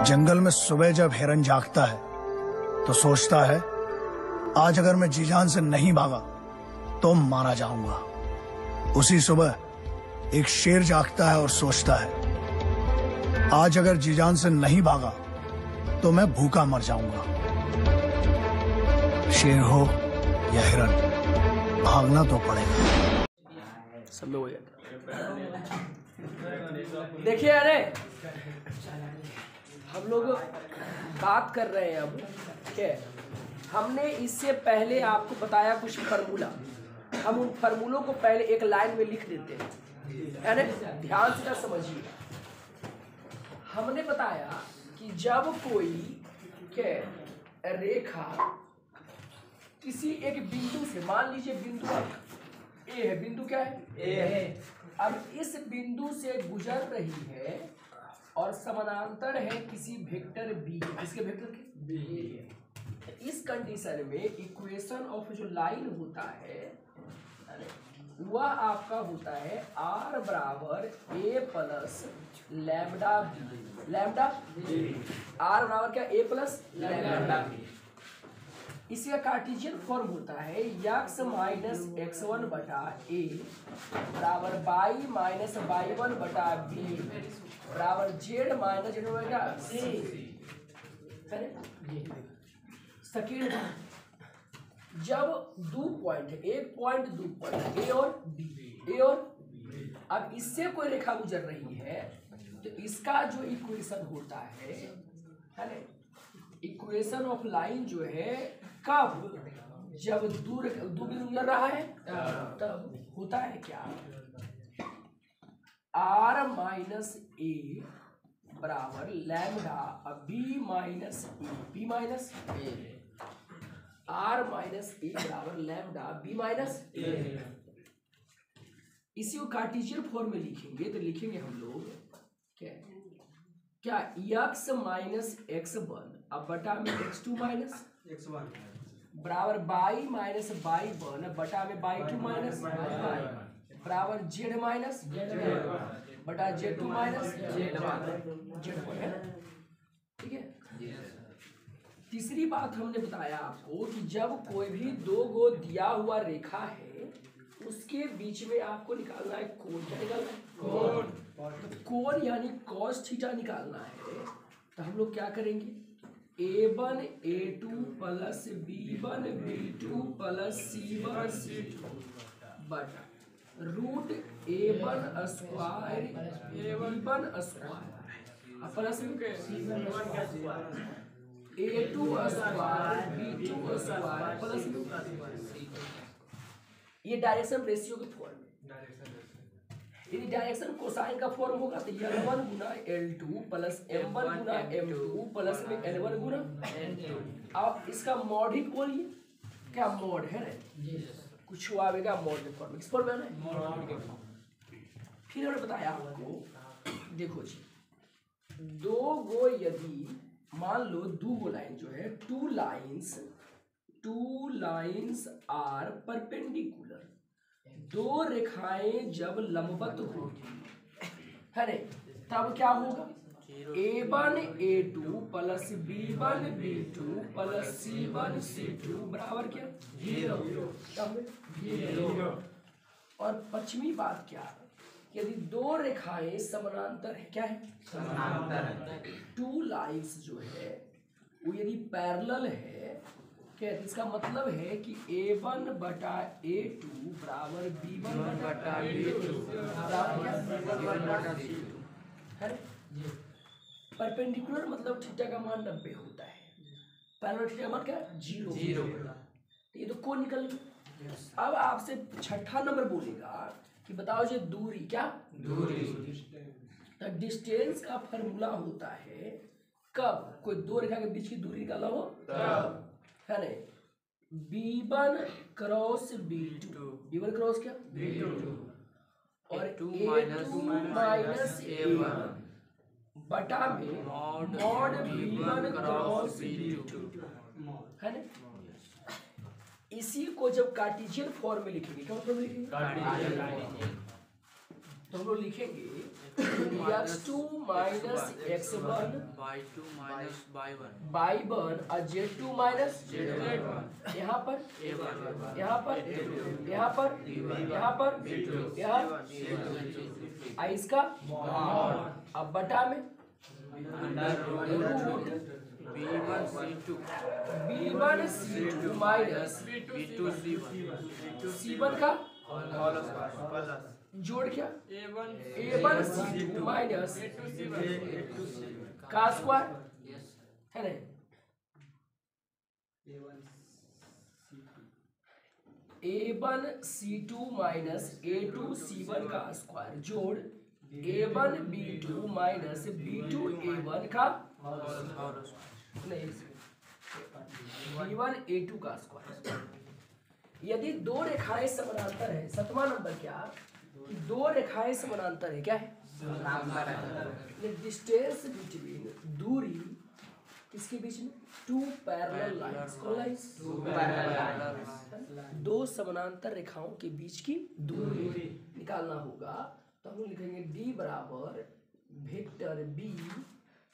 जंगल में सुबह जब हिरन जागता है तो सोचता है आज अगर मैं जी जान से नहीं भागा तो मारा जाऊंगा। उसी सुबह एक शेर जागता है और सोचता है आज अगर जी जान से नहीं भागा तो मैं भूखा मर जाऊंगा। शेर हो या हिरन, भागना तो पड़ेगा। सब में हो जाता। देखिए अरे हम लोग बात कर रहे हैं अब, ठीक है। हमने इससे पहले आपको बताया कुछ फार्मूला, हम उन फार्मूलों को पहले एक लाइन में लिख देते हैं, यानी ध्यान से समझिए। हमने बताया कि जब कोई के रेखा किसी एक बिंदु से, मान लीजिए बिंदु ए है, बिंदु क्या है? ए है। अब इस बिंदु से गुजर रही है और समानांतर है किसी वेक्टर बी, इसके वेक्टर के बी। इस कंडीशन में इक्वेशन ऑफ जो लाइन होता है वह आपका होता है r बराबर a plus lambda B. Lambda r बराबर क्या? a plus lambda B. इसका कार्टेशियन फॉर्म होता है x माइनस x1 बटा a बराबर y माइनस y1 बटा b बराबर z माइनस z बटा c। सेकेंड, जब दो पॉइंट, एक पॉइंट दो पॉइंट ए और बी, अब इससे कोई रेखा गुजर रही है तो इसका जो इक्वेशन होता है ना, इक्वेशन ऑफ लाइन जो है कब, जब दूर बिंदु गुजर रहा है तब होता है क्या, r माइनस ए बराबर लैम्डा बी माइनस ए, बी माइनस ए, r माइनस ए बराबर लैम्डा बी माइनस ए। इसी को कार्टेशियन फॉर्म में लिखेंगे तो लिखेंगे हम लोग क्या x माइनस x1 अब बटा में x2 माइनस x1 बराबर y माइनस y1 बटा में y2 माइनस y बराबर z माइनस बटा z2 माइनस z1, ठीक है। तीसरी बात हमने बताया आपको कि जब कोई भी दो गो दिया हुआ रेखा है उसके बीच में आपको निकालना है कोण। क्या निकालना है? कोण। कोण यानी cos थीटा निकालना है तो हम लोग क्या करेंगे, a1 a2 plus b1 b2 plus c1 c2 बटा root a1 square b1 square plus a2 square b2 square plus, ये डायरेक्शन रेशियो के फॉर्म में। यदि डायरेक्शन कोसाइन का फॉर्म होगा तो L1 गुना L2 प्लस M1 गुना M2 प्लस में L1 गुना N2। अब इसका मॉड ही बोलिए, क्या मॉड है ना, कुछ आवेगा मॉड के फॉर्म में, किस फॉर्म में है। फिर हमने बताया आपको, देखो जी, दो गो यदि मान लो दो गो लाइन जो है, टू लाइन्स आर परपेंडिकुलर, दो रेखाएं जब लंबवत होगी है ना, तब क्या होगा, a1 a2 plus b1 b2 plus c1 c2 बराबर क्या 0। और पश्चिमी बात क्या है, यदि दो रेखाएं समानांतर है, क्या है समानांतर, टू लाइन्स जो है वो यदि पैरेलल है, क्या इसका मतलब है कि a1 बटा a2 बराबर b1 बटा b2 बराबर है। परपेंडिकुलर मतलब थीटा का मान 90 होता है, पैरेलल थीटा का मान क्या 0। ये तो कोण निकल गया। अब आपसे छठा नंबर बोलेगा कि बताओ जी दूरी, क्या दूरी, तो डिस्टेंस का फॉर्मूला होता है कब कोई दो रेखा के बीच की दूरी निकाला हो तब, है ना, b1 cross b2, b1 cross क्या b2 और a2 माइनस a1 बटा में मॉड b1 क्रॉस b2, है ना। इसी को जब कार्टेशियन फॉर्म में लिखेंगे, क्या फॉर्म लिखेंगे, तो हम लोग लिखेंगे x2 minus x1 y2 minus y1 y1 और z2 माइनस z1 यहाँ पर a1 यहाँ पर यहाँ पर यहाँ पर यहाँ आ इसका अब बटा में root b1 c2 minus b2 c1 c1 का जोड़ क्या a1 c2 माइनस का स्क्वायर है ना a1 c2 minus a2 c1 का स्क्वायर जोड़ a1 b2 minus b2 a1 का नहीं b1 a2 का स्क्वायर। यदि दो रेखाएं समानांतर है, सातवां नंबर क्या कि दो रेखाएं समानांतर है, क्या है डिस्टेंस बिटवीन दूरी किसके बीच में टू पैरेलल लाइंस, कौन लाइंस दो समानांतर रेखाओं के बीच की दूरी निकालना होगा। तो हम लिखेंगे d बराबर vector b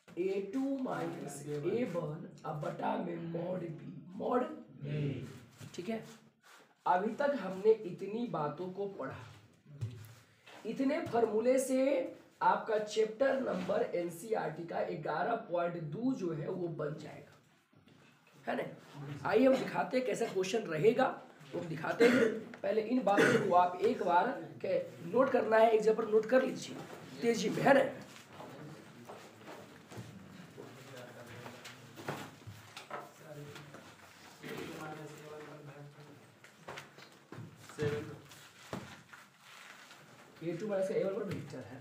a2 minus a1 अब बटा में मॉड b मॉड, ठीक है। अभी तक हमने इतनी बातों को पढ़ा, इतने फॉर्मूले से आपका चैप्टर नंबर एनसीईआरटी का 11.2 जो है वो बन जाएगा, है ना। आइए हम दिखाते हैं कैसा क्वेश्चन रहेगा, वो हम दिखाते हैं। पहले इन बातों को आप एक बार के नोट करना है, एक जगह पर नोट कर लीजिए तेजी में, है ना। a2 माइनस a1 पर वेक्टर है।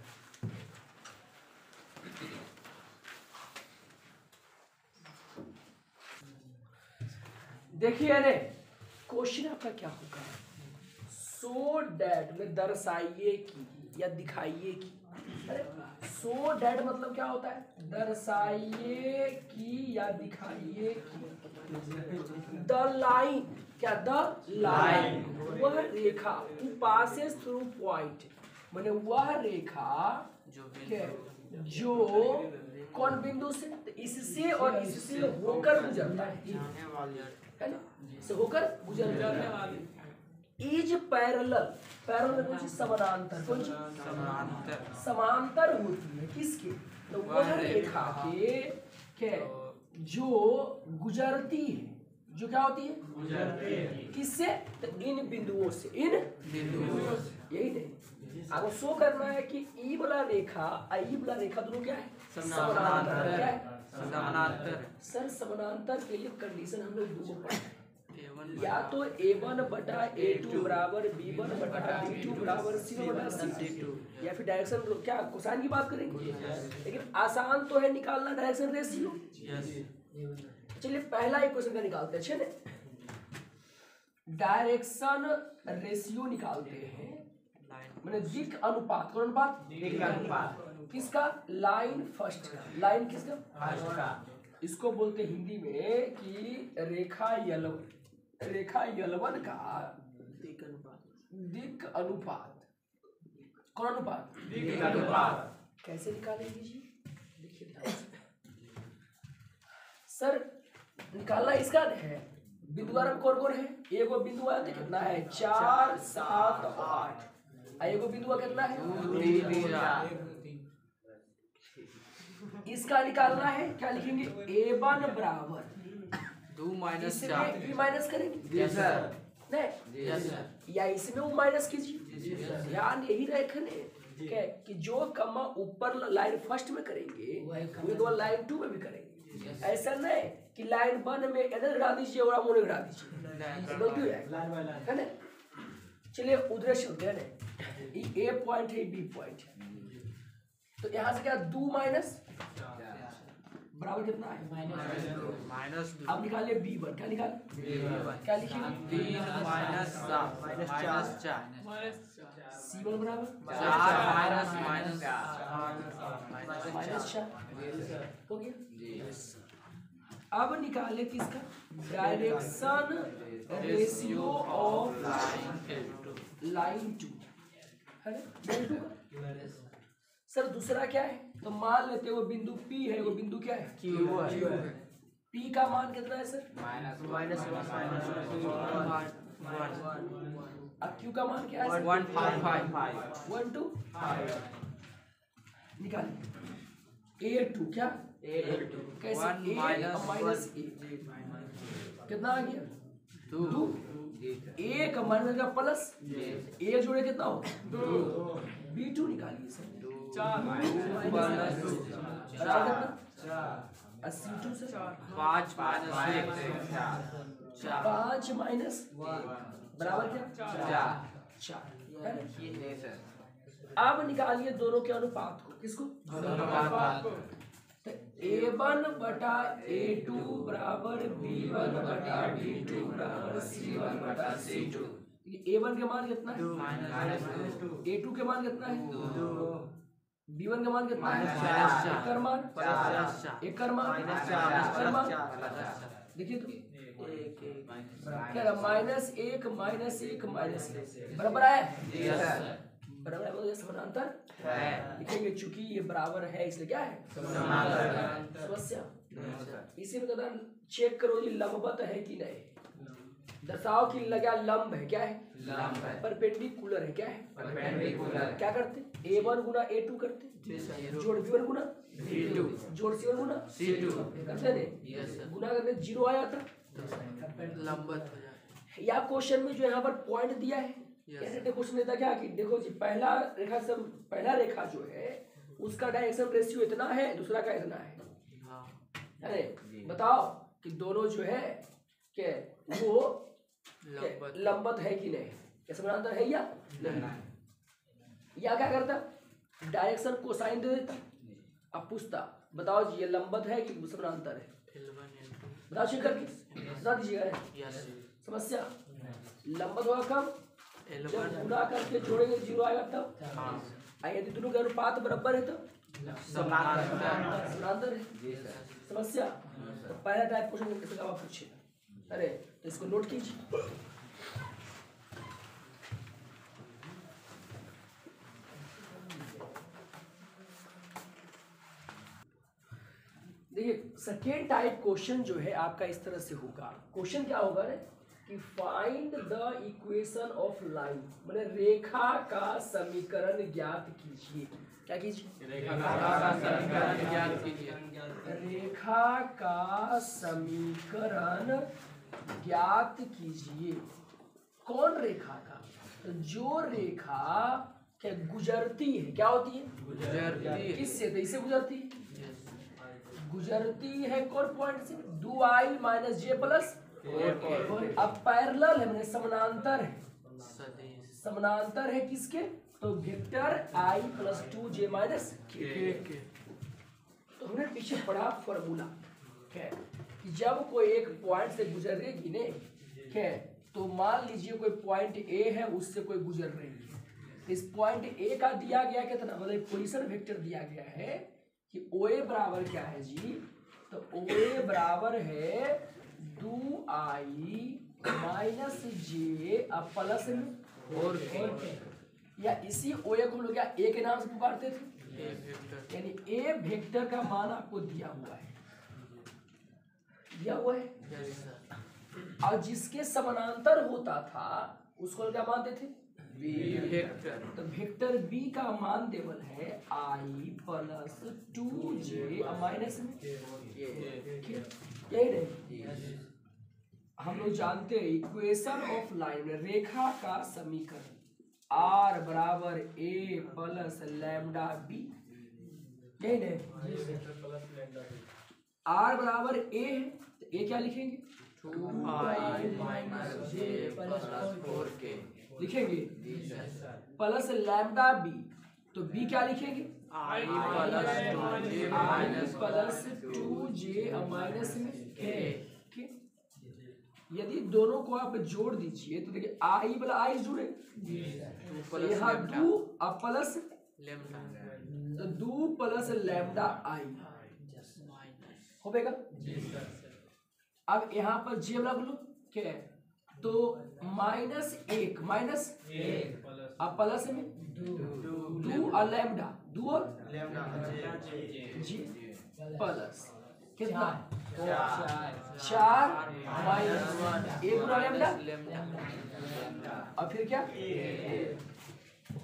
देखिए ने क्वेश्चन आपका क्या होगा, सो डैट में दर्शाइए कि या दिखाइए कि, अरे सो डैट मतलब क्या होता है, दर्शाइए कि या दिखाइए कि द लाइन, क्या द लाइन वह रेखा हु पासेस थ्रू पॉइंट, माने वह रेखा जो कौन बिंदु से, इससे और इससे होकर गुजरता है ना, से होकर गुजरता है। इज पैरेलल, पैरेलल कौन सी समानांतर, कौन सी समांतर होती है किसके, तो वह रेखा के क्या जो गुजरती है, जो क्या होती है गुजरती है किससे, तो इन बिंदुओं से, इन बिंदुओं से, यही नहीं। आपको शो करना है कि ई वाला रेखा आई वाला रेखा दोनों क्या है समानांतर, क्या है समानांतर। सर समानांतर के लिए कंडीशन हम लोग दो पढ़े, या तो a1 बटा a2 बराबर b1 बटा b2 बराबर c1 बटा c2, या फिर डायरेक्शन क्या कोसाइन की बात करेंगे, लेकिन आसान तो है निकालना डायरेक्शन रेशियो। चलिए पहला इक्वेशन का निकालते हैं, अच्छे ने डायरेक्शन रेशियो निकालते हैं, मैंने दिक अनुपात, कौन अनुपात, दिक अनुपात किसका, लाइन फर्स्ट का, लाइन किसका फर्स्ट का। इसको बोलते हिंदी में कि रेखा यलवन, रेखा यलवन का दिक अनुपात, कौन अनुपात, दिक अनुपात। कैसे निकालेंगे जी, देखिए ध्यान से सर, निकालना इसका है बिंदुवार कौन कौन है, एगो बिंदु आया कितना है 4 7 8, एगो बिंदु कितना है 3। इसका निकालना है, क्या लिखेंगे a1 बराबर 2 माइनस इसमें माइनस करेंगे नहीं, या इसमें वो माइनस कीजिए। ध्यान यही रखने कि जो कमा ऊपर लाइन फर्स्ट में करेंगे वही तो लाइन 2 में भी करेंगे। ऐसा नहीं कि लाइन 1 में इधर घटा दीजिए और मोने घटा दीजिए, गलती हो जाएगी, है ना। चलिए उधर चलते हैं, ए पॉइंट है बी पॉइंट है, तो यहाँ से क्या 2 माइनस बराबर कितना है माइनस। अब निकालिए b1, क्या निकाल क्या लिखिए 3 माइनस 7 माइनस 4 c1 बराबर 4 माइनस माइनस 4 हो गया। अब निकाले किसका, डायरेक्शन रेशियो ऑफ लाइन 2, है ना, सर दूसरा क्या है? तो मान लेते हैं वो बिंदु P है, वो बिंदु क्या है? Q है। P का मान कितना है सर? माइनस अब Q का मान क्या है? 1 2 निकालिए। A2 क्या? कैसे? A माइनस A कितना आ गया? 2। A का माइनस का प्लस A जोड़े कितना हो? 2। B2 निकालिए सर। 4 C2 से 5 माइनस बराबर क्या? 4। अब निकालिए दोनों के अनुपात को। किसको? A1 बटा A2 बराबर B1 बटा B2 बराबर C1 बटा C2। A1 के मान कितना है? A2 के मान कितना है? 2। B1 का मान कितना है? एकर मान देखिए तो क्या रहा? -1 बराबर आया? बराबर है तो समानांतर लिखेंगे, चूंकि ये बराबर है इसलिए क्या है? समस्या। इसी में कहता चेक करो ये लंबवत है कि नहीं, दर्शाओ कि लगा लंब है। क्या है? लंब है। परपेंडिकुलर है। क्या है? परपेंडिकुलर। क्या करते? A1 गुना A2 करते, जोड़ B1 गुना B2 जोड़ C1 गुना C2 करते थे। गुना करने 0 आया था, लंबवत हो जाए। या क्वेश्चन में जो यहाँ पर पॉइंट दिया है, कैसे क्वेश्चन देता क्या कि देखो जी पहला रेखा जो है उसका डायरेक्शन रेशियो इतना है, दूसरा का इतना है। अरे बताओ कि दोनों जो है कि वो लंबवत है कि नहीं, क्या समानांतर है या नहीं। या क्या करता? डायरेक्शन कोसाइन दे देता, अब पूछता बताओ जी ये लंबवत है कि समानांतर है? बताओ चेक करके बता दीजिएगा। समस्या लंबवत होगा कब? जब गुणा करके जोड़ेंगे 0 आएगा तब। यदि दोनों के अनुपात बराबर है तो समानांतर है। समस्या तो पहला टाइप क्वेश्चन कैसे जवाब पूछे? अरे तो इसको नोट कीजिए। देखिए सेकेंड टाइप क्वेश्चन जो है आपका इस तरह से होगा। क्वेश्चन क्या होगा रे कि find the equation of line, माने रेखा का समीकरण ज्ञात कीजिए। क्या कीजिए? रेखा का समीकरण ज्ञात कीजिए। रेखा का समीकरण ज्ञात कीजिए। कौन रेखा का? तो जो रेखा क्या गुजरती है, क्या होती है? गुजरती। किससे? तो इससे गुजरती है। गुजरती है कौन पॉइंट से? 2i माइनस जे प्लस। अब पैरेलल है, मैंने समानांतर है। समानांतर है किसके? तो vector i plus 2j minus के। तो हमने पीछे पढ़ा फॉर्मूला क्या कि जब कोई एक पॉइंट से गुजरेगी ने क्या, तो मान लीजिए कोई पॉइंट A है, उससे कोई गुजर रही है। इस पॉइंट A का दिया गया कितना, मतलब पोजीशन वेक्टर दिया गया है कि OA बराबर क्या है जी? तो OA बराबर है 2i माइनस जे प्लस में 4k। या इसी OA को हम लोग क्या A के नाम से पुकारते थे, यानी A वेक्टर का मान आपको दिया हुआ है, दिया हुआ है। और जिसके समानांतर होता था उसको क्या मानते थे? वेक्टर। तो वेक्टर B का मान देवल है i प्लस 2j माइनस में, यही नहीं। हम लोग जानते हैं इक्वेशन ऑफ लाइन, रेखा का समीकरण r बराबर a प्लस लैम्डा b, यही नहीं। r बराबर a है तो a क्या लिखेंगे? 2i माइनस जे प्लस 4k लिखेंगे। प्लस लैम्डा b, तो b क्या लिखेंगे? i प्लस 2j माइनस में k। यदि दोनों को आप जोड़ दीजिए तो देखिए i वाला i जुड़े, यहाँ 2 प्लस लैम्डा, तो 2 प्लस लैम्डा i होगा। अब यहाँ पर j वाला बोलो क्या है? तो -1 माइनस अब प्लस में 2 और लैम्डा 2 और जी प्लस कितना 4 माइनस 1 गुना लैम्डा और फिर क्या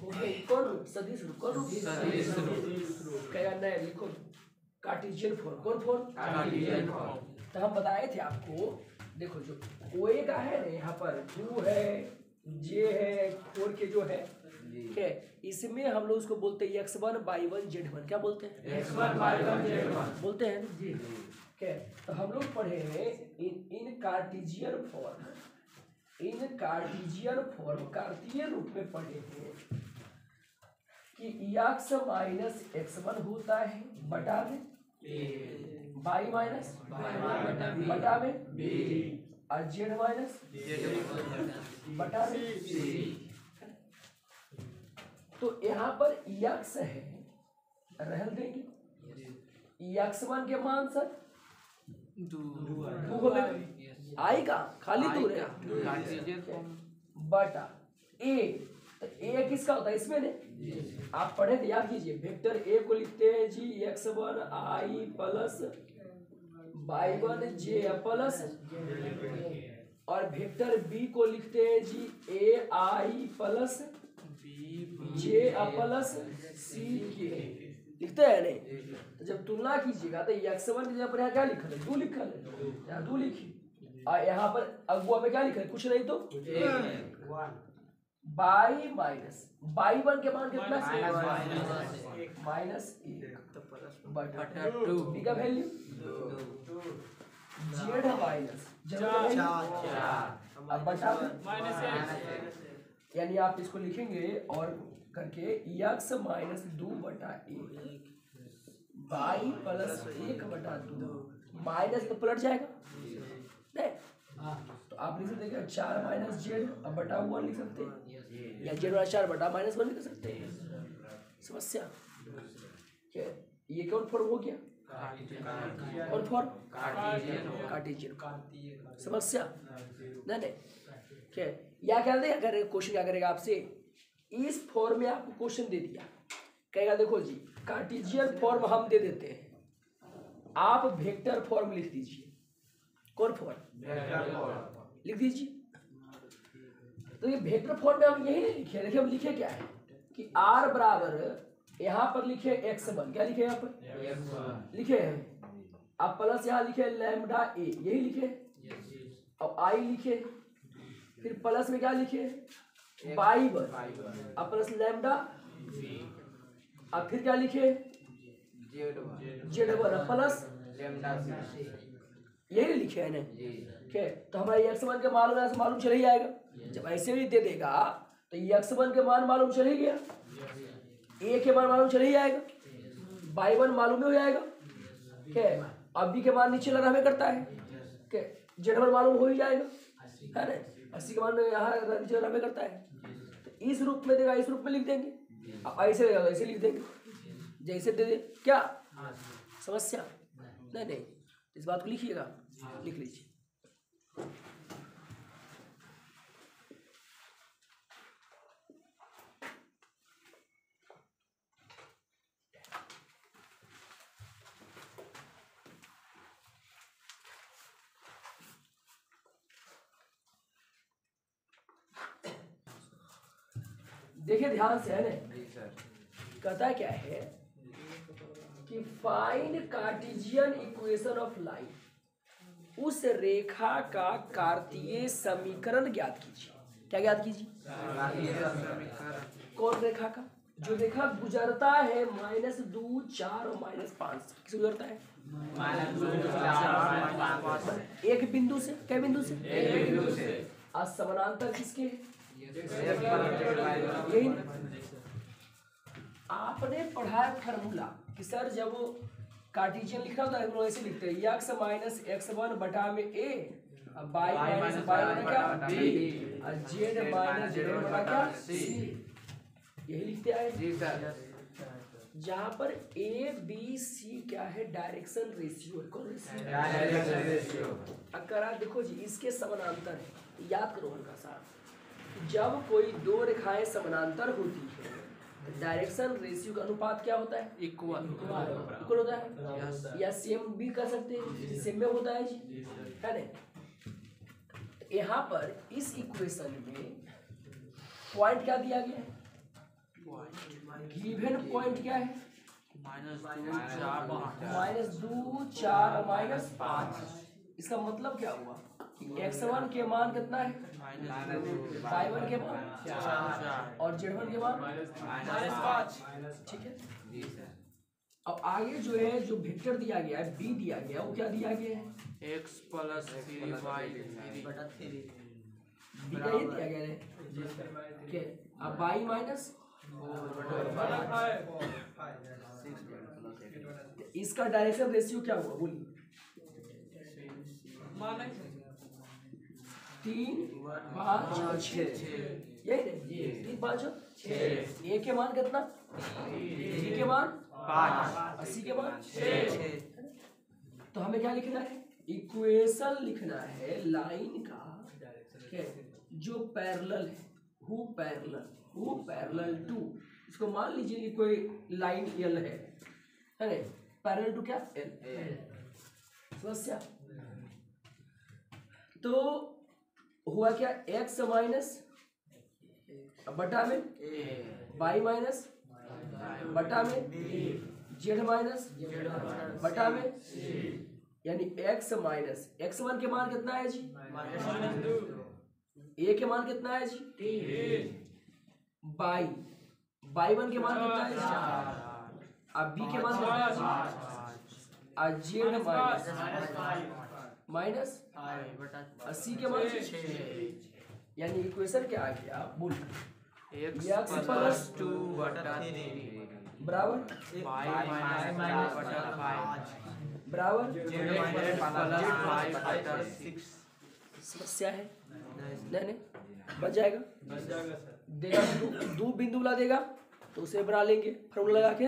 हो गई कौन रूप सदिश रूप कौन रूप कहेगा नहीं लिखो कार्टेशियन फॉर्म कौन फॉर्म तो हम बताए थे आपको देखो जो OA का है ना यहाँ पर 2 है J है 4 के जो है ठीक है इसमें हम लोग उसको बोलते हैं x1 y1 z1 क्या बोलते हैं x1 y1 z1 बोलते हैं ना जी ठीक है तो हम लोग पढ़े हैं इन कार्टेशियन फॉर्म कार्तीय रूप में पढ़े हैं कि x माइनस x1 होता है बटा में y माइनस बटा में और z माइनस बटा में तो यहाँ पर x है रहल देंगे x1 के मान सर 2 आएगा खाली 2 रहेगा बटा a तो a किसका होता है इसमें ने आप पढ़े थे याद कीजिए वेक्टर a को लिखते हैं जी x1 i plus y1 j plus और वेक्टर b को लिखते हैं जी a i plus j plus c के लिखते हैं नहीं तो जब तुलना कीजिएगा तो x1 की जगह पर यहाँ क्या लिखा है 2 लिखा है यहाँ 2 लिखी और यहाँ पर अगुआ में क्या लिखा है कुछ नहीं तो y माइनस y1 के मान कितना -1 बटा 2 का वैल्यू z माइनस अब बटा यानी आप इसको लिखेंगे और करके x माइनस 2 बटा 1 y प्लस 1 बटा 2 माइनस तो पलट जाएगा नहीं तो आप लिख सकते हैं 4 माइनस z अब बटा 1 लिख सकते हैं या z बटा 4 बटा -1 लिख सकते हैं समस्या क्या ये कौन फॉर्म हो गया कौन फॉर्म कार्टेशियन समस्या नहीं क्या या क्या देगा अगर क्वेश्चन क्या करेगा आपसे इस फॉर्म में आपको क्वेश्चन दे दिया कहेगा देखो जी कार्टेशियन फॉर्म हम दे देते हैं आप वेक्टर फॉर्म लिख दीजिए कौन फॉर्म लिख दीजिए तो ये वेक्टर फॉर्म में हम यही नहीं लिखे देखिए हम लिखे क्या है कि r बराबर यहाँ पर लिखे x1 क्या लिखे यहाँ पर लिखे हैं आप प्लस यहाँ लिखे लैम्डा a यही लिखे और i लिखे फिर प्लस में क्या लिखे y1 अब प्लस लैम्डा अब फिर क्या लिखे z1 प्लस यही लिखे है ना ठीक है तो हमारे x1 के मालूम चल ही जाएगा जब ऐसे भी दे देगा तो x1 के मान मालूम चल ही गया a के मान मालूम चल ही जाएगा y1 मालूम हो जाएगा ठीक है अब b के मान नीचे लगा हमें करता है ठीक है z1 मालूम हो ही जाएगा है ना 80 के मान यहाँ नीचे लगा हमें करता है तो इस रूप में देगा इस रूप में लिख देंगे अब ऐसे लिख देंगे जैसे दे दे क्या समस्या नहीं इस बात को लिखिएगा लिख लीजिए देखिए ध्यान से है ना कहता क्या है कि find Cartesian equation of line उस रेखा का कार्तीय समीकरण ज्ञात कीजिए क्या ज्ञात कीजिए कौन रेखा का जो रेखा गुजरता है -2 4 और -5 किस गुजरता है एक बिंदु से क्या बिंदु से एक बिंदु से और समानांतर किसके यही आपने पढ़ा है फार्मूला कि सर जब वो कार्टेशियन लिखा होता है हम लोग ऐसे लिखते हैं x माइनस x1 बटा में a y माइनस y बटा क्या b और z माइनस z बटा क्या c यही लिखते आए जी सर जहाँ पर a b c क्या है डायरेक्शन रेशियो कौन रेशियो अगर आप देखो जी इसके समानांतर है याद करो हल्का सा, जब कोई दो रेखाएं समानांतर होती है डायरेक्शन रेशियो का अनुपात क्या होता है? इक्वल इक्वल होता है यस या सेम भी कर सकते हैं, सेम में होता है जी, है ना? यहाँ पर इस इक्वेशन में पॉइंट क्या दिया गया है? गिवन पॉइंट क्या है? -2 4 -5। इसका मतलब क्या हुआ? x1 के मान कितना है? y1 के मान 4 और z1 के मान -5। ठीक है, अब आगे जो है जो वेक्टर दिया गया है b दिया गया, वो क्या दिया गया है? x + 3y b का ये दिया गया है के अब y माइनस इसका डायरेक्शन रेशियो क्या हुआ बोलिए? 3 5 6 यही 3 5 6। a के मान कितना? b के मान 5 80 के मान 6। तो हमें क्या लिखना है? इक्वेशन लिखना है लाइन का जो पैरेलल है, हु पैरेलल टू, इसको मान लीजिए कि कोई लाइन एल है ना? पैरेलल टू क्या? एल। समस्या तो हुआ क्या? x माइनस बटा में y माइनस बटा में z माइनस बटा में, यानी x माइनस x1 के मान कितना है जी? a के मान कितना है जी? y1 के मान कितना है जी? अब b के मान कितना है जी? z माइनस 80 के मान 6, यानी इक्वेशन क्या आ गया? बोल x प्लस 2 बटा 3 बराबर y माइनस बटा 5 बराबर प्लस 5 बटा 6। समस्या है? नहीं बच जाएगा देगा दो बिंदु बुला देगा तो उसे बना लेंगे फार्मूला लगा के,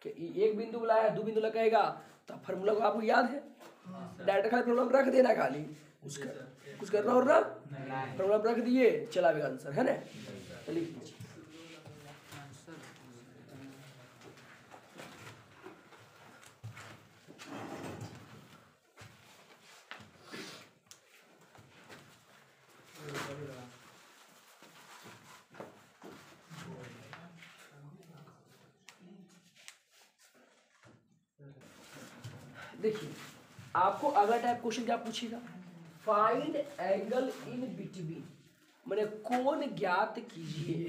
कि एक बिंदु बुलाया 2 बिंदु लगाएगा तो फार्मूला को आपको याद है, डायरेक्ट खाली फार्मूला रख देना, खाली कुछ करना और ना फार्मूला रख दिए चला आएगा आंसर, है ना? लिख दीजिए देखिए आपको अगला टाइप क्वेश्चन क्या पूछेगा? फाइंड एंगल इन बिटवीन, मैंने कोण ज्ञात कीजिए,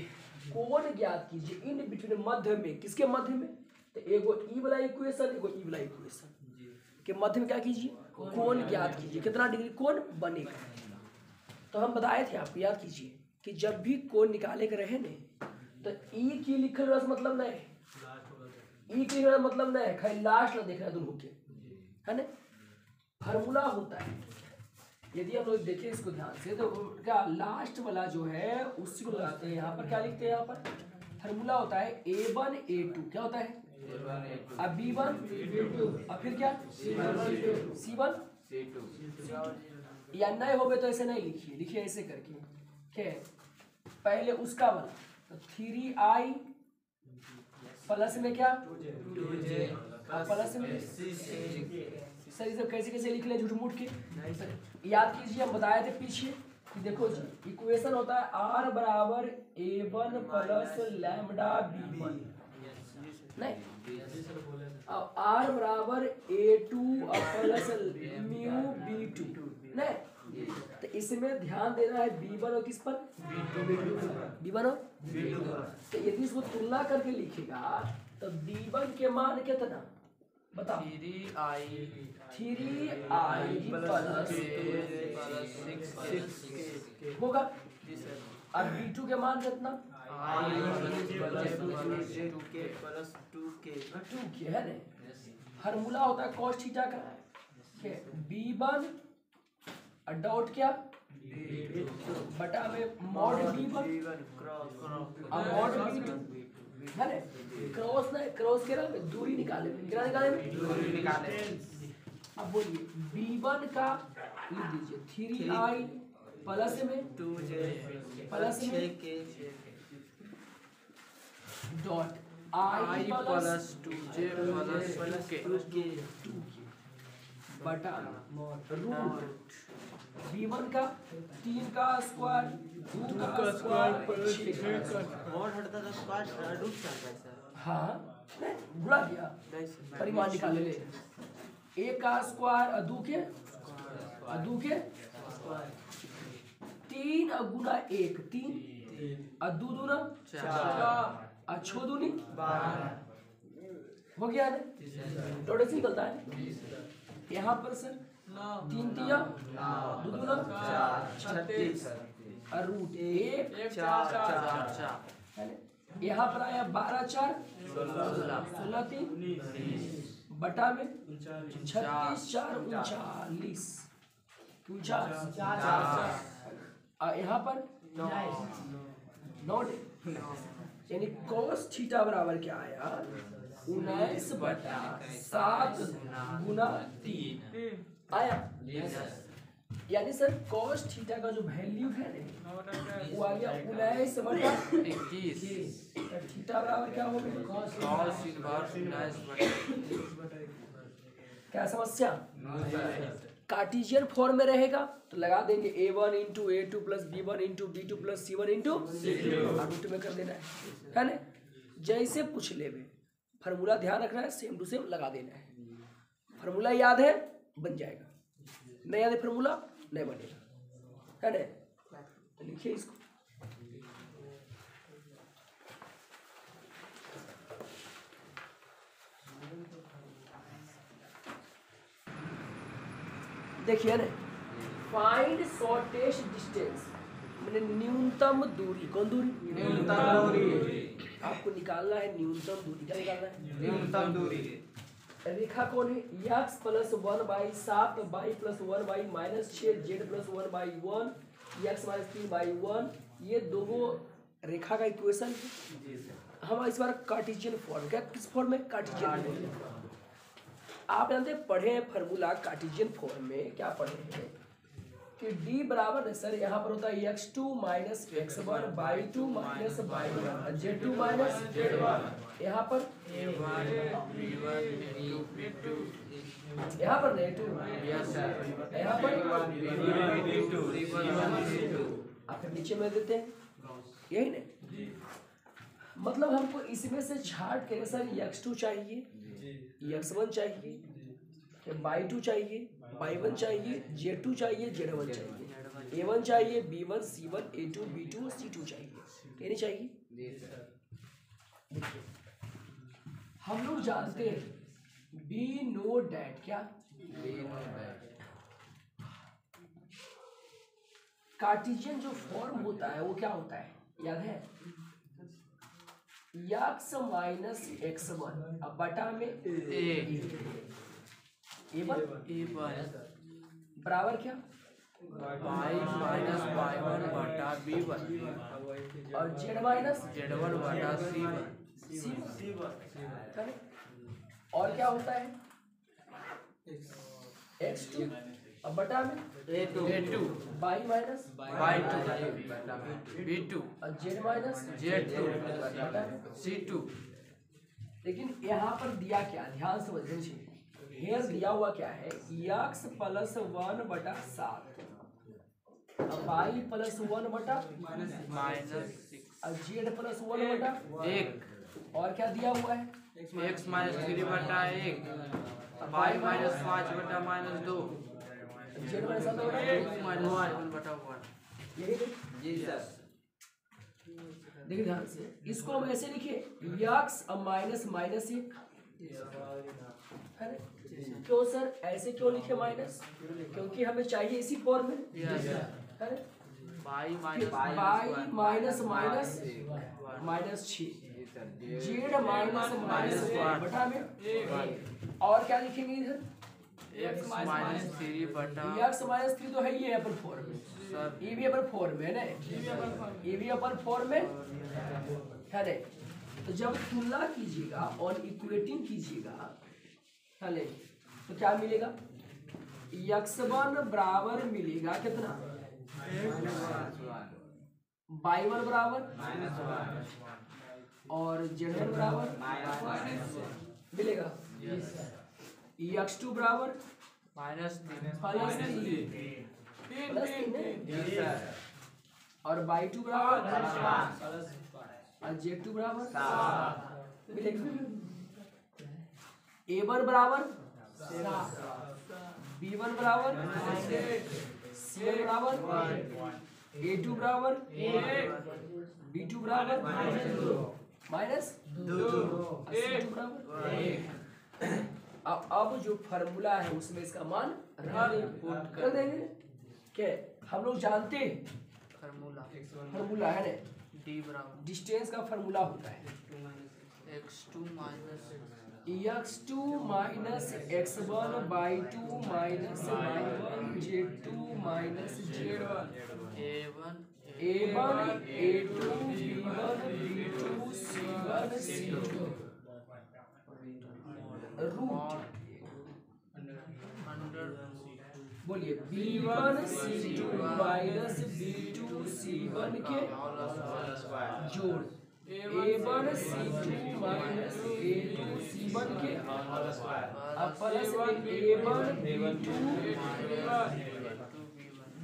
कोण ज्ञात कीजिए इन बिटवीन, मध्य में, किसके मध्य में? तो एगो ई वाला इक्वेशन एगो ई वाला इक्वेशन के मध्य में क्या कीजिए? कोण ज्ञात कीजिए, कितना डिग्री कोण बनेगा। तो हम बताए थे आपको, याद कीजिए कि जब भी कोण निकाले के रहे ने तो ई की लिखल रस मतलब नहीं, ई की लिखल मतलब नहीं, खाली लास्ट ना देखना दोनों के, है ना? फार्मूला होता है, यदि हम लोग देखें इसको ध्यान से तो क्या लास्ट वाला जो है उसी को लगाते हैं। यहाँ पर क्या लिखते हैं? यहाँ पर फार्मूला होता है A1 A2, क्या होता है? अब B1 अब फिर क्या? C1 या नए हो गए तो ऐसे नहीं लिखिए, लिखिए ऐसे करके, क्या पहले उसका वाला तो 3i प्लस में क्या? प्लस में सर इसे कैसे कैसे लिख ले झूठ मूठ के? याद कीजिए, हम बताए थे पीछे कि देखो जी इक्वेशन होता है R बराबर A1 प्लस लैम्डा B1, नहीं अब R बराबर A2 प्लस म्यू B2, नहीं तो इसमें ध्यान देना है B1 और किस पर? B1 और तो यदि इसको तुलना करके लिखेगा तो B1 के मान कितना बताओ? 3i प्लस 6 होगा। अब B2 के मान कितना? 2k है ना? फार्मूला होता है cos थीटा का, B1 डॉट क्या बटा में मॉड B1 और मॉड B2, है ना? क्रॉस ना, क्रॉस के ना दूरी निकाले, कितना निकाले? अब बोलिए B1 का लिख दीजिए 3i प्लस में 2j प्लस में 6k dot I i plus 2j plus 2k बटा रूट b1 का 3 का स्क्वायर 2 का स्क्वायर 6 का और हटता था स्क्वायर रूट चलता है सर। हाँ नहीं गुणा किया परिमाण निकाले ले एक का स्क्वायर अदू के 3 गुना 1 3 अदू दूना 4 अच्छो दूनी 12 हो गया ना थोड़े से निकलता है यहाँ पर सर 3 तिया 2 दूना 36 और रूट 1 4 यहाँ पर आया 12 4 16 3 बटा में 36 4 39 यहाँ पर 9 यानी cos थीटा बराबर क्या आया 19 बटा 7 गुना 3 आया यानी सर cos थीटा का जो वैल्यू है ना वो आ गया 19 बटा 21 थीटा बराबर क्या हो गया cos इनवर्स 19 बटा क्या समस्या कार्टेशियन फॉर्म में रहेगा तो लगा देंगे a1 into a2 plus b1 into b2 plus c1 into root में कर देना है ना जैसे पूछ लेवे फार्मूला ध्यान रखना है सेम टू सेम लगा देना है फार्मूला याद है बन जाएगा नहीं याद है फार्मूला नहीं बनेगा है ना तो लिखिए इसको देखिए ना फाइंड शॉर्टेस्ट डिस्टेंस मैंने न्यूनतम दूरी कौन दूरी न्यूनतम दूरी आपको निकालना है न्यूनतम दूरी क्या निकालना है न्यूनतम दूरी रेखा कौन है x plus 1 by 7 y plus 1 by minus 6 z plus 1 by 1 x minus 3 by 1 ये दोनों रेखा का इक्वेशन हम इस बार कार्टेशियन फॉर्म क्या किस फॉर्म में कार्टेशियन फॉर्म आप जानते हैं पढ़े हैं फार्मूला कार्टेशियन फॉर्म में क्या पढ़े हैं कि d बराबर है सर यहाँ पर होता है x2 minus x1 by 2 minus by 1 z2 minus z1 यहाँ पर यहाँ पर नहीं 2 यहाँ पर आप नीचे में देते हैं यही नहीं मतलब हमको इसमें से छाट के सर x2 चाहिए x1 चाहिए y2 चाहिए y1 चाहिए z2 चाहिए z1 चाहिए a1 चाहिए b1 c1 a2 b2 c2 चाहिए क्या नहीं चाहिए देखिए हम लोग जानते हैं बी नो डैट क्या कार्टेशियन जो फॉर्म होता है वो क्या होता है याद है x माइनस x1 अब बटा में a1 बराबर क्या y माइनस y1 बटा b1 और z माइनस z1 बटा c1 और क्या होता है x2 अब बटा में a2 y minus y2 b2 और z माइनस z2 बटा में c2 लेकिन यहाँ पर दिया क्या ध्यान से समझना चाहिए हेयर दिया हुआ क्या है x प्लस 1 बटा 7 y प्लस 1 बटा माइनस 6 और z प्लस 1 बटा 1 और क्या दिया हुआ है x माइनस 3 बटा 1 y माइनस 5 बटा माइनस 2 z माइनस 7 बटा x माइनस 1 बटा 1 यही जी सर देखिए ध्यान से इसको हम ऐसे लिखिए x माइनस माइनस 1 है ना क्यों सर ऐसे क्यों लिखे माइनस क्योंकि हमें चाहिए इसी फॉर्म में है ना y y minus minus minus 6 z minus minus बटा में और क्या लिखेंगे इधर x माइनस 3 बटा x माइनस 3 तो है ये अपन फॉर्म में सर ये भी अपन फॉर्म में है ना ये भी अपन फॉर्म में है ना तो जब तुलना कीजिएगा और इक्वेटिंग कीजिएगा है ना तो क्या मिलेगा x1 बराबर मिलेगा कितना y1 बराबर और z1 बराबर मिलेगा। x2 बराबर प्लस 3 और y2 बराबर और z2 बराबर मिलेगा। a1 बराबर b1 बराबर c1 बराबर a2 बराबर b2 बराबर माइनस 2 c2 बराबर। अब जो फार्मूला है उसमें इसका मान कर देंगे। क्या हम लोग जानते हैं फार्मूला है ना, डी बराबर डिस्टेंस का फार्मूला होता है x2 minus x2 minus x1 y2 minus y1 z2 minus z1 a1 a1 a2 b1 b2 c1 c2 root बोलिए b1 c2 minus b2 c1 के जोड़ a1 c2 minus a2 c1 के अब plus a1 b2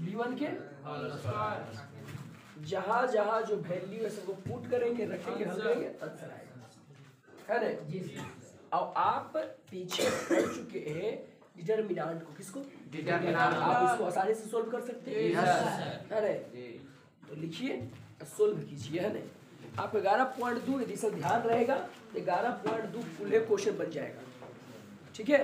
b1 के जहां जहां जो value है सबको पुट करेंगे, रखेंगे, हल करेंगे, आंसर आएगा, है ना। अब आप पीछे पढ़ चुके हैं डिटरमिनेंट को, किसको? डिटरमिनेंट। आप इसको आसानी से सोल्व कर सकते हैं, है ना। तो लिखिए, सोल्व कीजिए, है ना। आप 11.2 यदि सब ध्यान रहेगा 11.2 फुल क्वेश्चन बन जाएगा, ठीक है।